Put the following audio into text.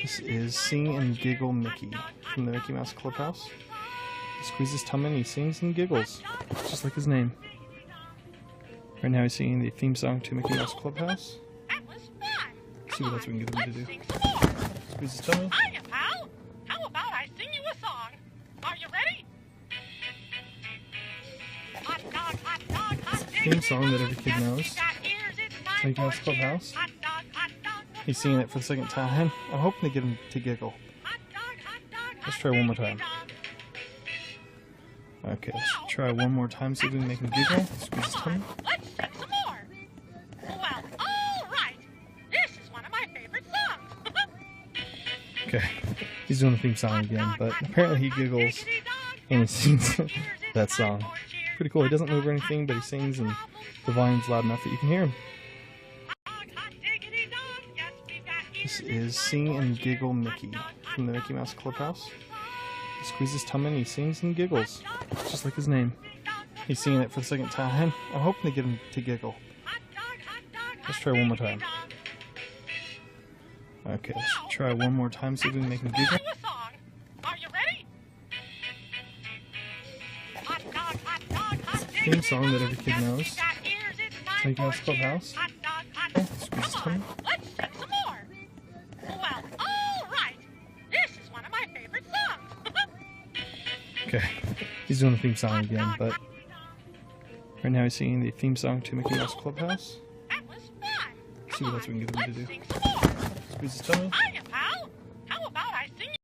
This is Sing and Giggle Mickey from the Mickey Mouse Clubhouse. He squeezes his tummy and he sings and giggles, just like his name. Right now he's singing the theme song to Mickey Mouse Clubhouse. That was fun. See what else we can get him to do. Sing some more. Squeeze his tummy. Hiya, pal. How about I sing you a song? Are you ready? Hot dog, hot dog, hot Theme song that every kid knows. Mickey Mouse for Clubhouse. Hot dog, hot dog. He's singing it for the second time. I'm hoping to get him to giggle. Hot dog, Let's try one more time. Okay, let's try one more time, see if we can make him giggle. Squeeze his tummy. Let's sing some more. Well, all right. This is one of my favorite songs. Okay, he's doing the theme song again, but apparently he giggles and he sings that song. Pretty cool. He doesn't move or anything, but he sings and the volume's loud enough that you can hear him. This is Sing and Giggle Mickey from the Mickey Mouse Clubhouse. He squeezes his tummy and he sings and giggles, just like his name. He's singing it for the second time. I'm hoping to get him to giggle. Let's try one more time. Okay, let's try one more time, see if we can make him giggle. Are you ready? Hot dog, hot dog, hot Theme song that every kid knows. Mickey Mouse Clubhouse. Squeeze his tummy. Let's sing some more. Well, all right. This is one of my favorite songs. Okay, he's doing the theme song again, but right now he's singing the theme song to Mickey Mouse Clubhouse. That was fun. See what else we can get him to do. Sing some more. Squeeze his tummy. Hiya,